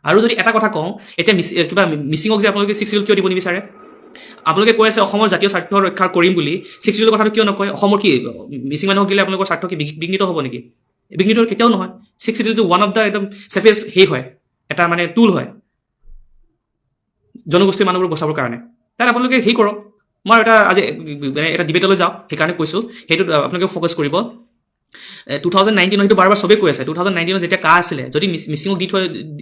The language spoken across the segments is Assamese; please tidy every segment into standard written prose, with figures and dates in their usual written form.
আৰু যদি এটা কথা কওঁ, এতিয়া কিবা মিচিঙক যে আপোনালোকে 6 শিডিউল কিয় দিব নিবিচাৰে? আপোনালোকে কৈ আছে অসমৰ জাতীয় স্বাৰ্থ ৰক্ষা কৰিম বুলি, 6 শিডিউলৰ কথাটো কিয় নকয়? অসমৰ কি মিচিং মানুহক দিলে আপোনালোকৰ স্বাৰ্থ কি বিঘ্নিত হ'ব নেকি? বিঘ্নিত কেতিয়াও নহয়। 6 শিডিউলটো ওৱান অফ দ্য একদম চেফেষ্ট হয়, এটা মানে টুল হয় জনগোষ্ঠীৰ মানুহবোৰ বচাবৰ কাৰণে। তাত আপোনালোকে কৰক। মই এটা আজি মানে এটা ডিবেটলৈ যাওঁ, সেইকাৰণে কৈছোঁ, সেইটোত আপোনালোকে ফ'কাছ কৰিব। 2019 সেইটো বাৰ চবেই কৈ আছে, 2019 যেতিয়া কা আছিলে, যদি মিচিঙক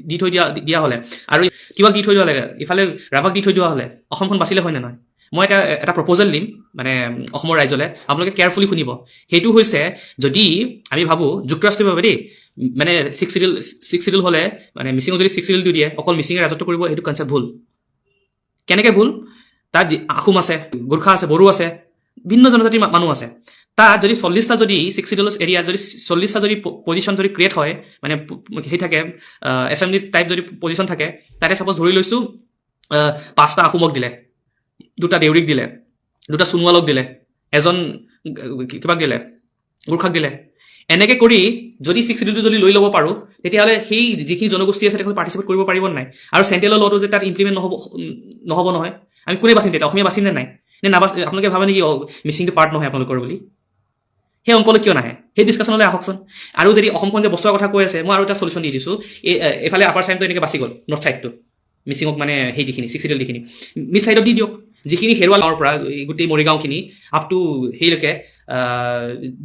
দি থৈ দিয়া হ'লে আৰু কিবাক দি থৈ দিয়া হ'লে, ইফালে ৰাভাক দি থৈ দিয়া হ'লে অসমখন বাচিলে হয় নে নহয়? মই এটা প্ৰপ'জেল দিম মানে অসমৰ ৰাইজলৈ, আপোনালোকে কেয়াৰফুলি শুনিব। সেইটো হৈছে, যদি আমি ভাবোঁ যুক্তৰাষ্ট্ৰীয়ভাৱে দেই, মানে 6 শিডিউল হ'লে মানে মিচিঙক যদি 6 শিডিউলটো দিয়ে, অকল মিচিঙে ৰাজত্ব কৰিব, সেইটো কনচেপ্ট ভুল। কেনেকৈ ভুল? তাত আহোম আছে, গোৰ্খা আছে, বড়ো আছে, ভিন্ন জনজাতিৰ মানুহ আছে। তাত যদি 40টা যদি 6 শিডিউল এৰিয়াত যদি 40টা যদি পজিশ্যন যদি ক্ৰিয়েট হয়, মানে সেই থাকে এছেম্বলি টাইপ যদি পজিশ্যন থাকে, তাতে ছাপ'জ ধৰি লৈছোঁ 5টা আহোমক দিলে, 2টা দেউৰীক দিলে, 2টা সোণোৱালক দিলে, এজন কিবাক দিলে, গোৰ্খাক দিলে। এনেকৈ কৰি যদি 6 শিডিউলটো যদি লৈ ল'ব পাৰোঁ, তেতিয়াহ'লে সেই যিখিনি জনগোষ্ঠী আছে তেখেতে পাৰ্টিচিপেট কৰিব পাৰিব নাই? আৰু চেণ্ট্ৰেলৰ ল'টো যে তাত ইমপ্লিমেণ্ট নহ'ব নহয়, আমি কোনে বাচিম তেতিয়া? অসমীয়া বাচিম নে নাই? নে নাবাচ? আপোনালোকে ভাবে নেকি মিচিংটো পাৰ্ট নহয় আপোনালোকৰ বুলি? সেই অংকলৈ কিয় নাহে? সেই ডিছকাশ্যনলৈ আহকচোন। আৰু যদি অসমখন যে বচোৱাৰ কথা কৈ আছে, মই আৰু এটা চলিউশ্যন দি দিছোঁ। এইফালে আপাৰ চাইডটো এনেকৈ বাচি গ'ল, নৰ্থ চাইডটো মিচিঙক মানে সেই যিখিনি 6 শিডিউল যিখিনি মিড চাইডত দি দিয়ক। যিখিনি হেৰুৱা গাঁৱৰ পৰা গোটেই মৰিগাঁওখিনি আপ টু সেইলৈকে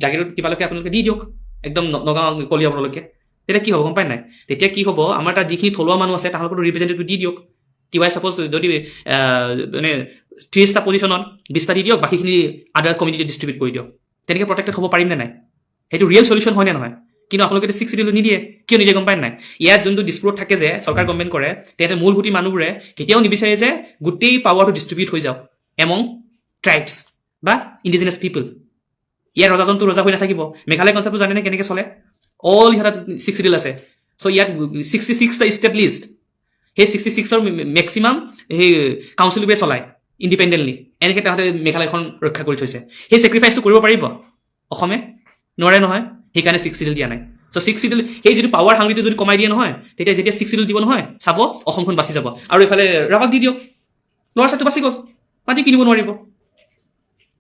জাগিৰোড কিবালৈকে আপোনালোকে দি দিয়ক, একদম নগাঁও কলিয়াবৰলৈকে। তেতিয়া কি হ'ব গম পায় নাই? তেতিয়া কি হ'ব, আমাৰ তাত যিখিনি থলুৱা মানুহ আছে তাহাঁতকো ৰিপ্ৰেজেণ্টেটিভ দি দিয়ক। কিবাই ছাপ'জ যদি মানে 30টা পজিশ্যনত 20টা দি দিয়ক, বাকীখিনি আদাৰ কমিউনিটি ডিষ্ট্ৰিবিউট কৰি দিয়ক। তেনেকৈ প্ৰটেক্টেড হ'ব পাৰিম নে নাই? সেইটো ৰিয়েল চলিউশ্যন হয় নে নহয়? কিন্তু আপোনালোকে 6 শিডিউল নিদিয়ে। কিয় নিদিয়ে গম পায় নাই? ইয়াত যোনটো ডিছপ্ৰুট থাকে যে চৰকাৰ গভৰ্ণমেণ্ট কৰে, তেতিয়াতে মূলভূতি মানুহবোৰে কেতিয়াও নিবিচাৰে যে গোটেই পাৱাৰটো ডিষ্ট্ৰিবিউট হৈ যাওক এমং ট্ৰাইবছ বা ইণ্ডিজিনাছ পিপল। ইয়াৰ ৰজাজনটো ৰজা হৈ নাথাকিব। মেঘালয় কনচেপ্টটো জানেনে কেনেকৈ চলে? অল ইহঁত 6 শিডিউল আছে। চ' ইয়াত 66টা ষ্টেট লিষ্ট, সেই 66ৰ মেক্সিমাম সেই কাউন্সিলবোৰে চলায় ইণ্ডিপেণ্ডেণ্টলি। এনেকৈ তাহাঁতে মেঘালয়খন ৰক্ষা কৰি থৈছে। সেই ছেক্ৰিফাইচটো কৰিব পাৰিব অসমে? নোৱাৰে নহয়। সেইকাৰণে 6 শিডিউল দিয়া নাই। চ' 6 শিডিউল সেই যিটো পাৱাৰ হাংৰিটো যদি কমাই দিয়ে নহয়, তেতিয়া যেতিয়া 6 শিডিউল দিব নহয়, চাব অসমখন বাচি যাব। আৰু এইফালে ৰাভাক দি দিয়ক, ল'ৰা ছাইডটো বাচি গ'ল, মাটি কিনিব নোৱাৰিব।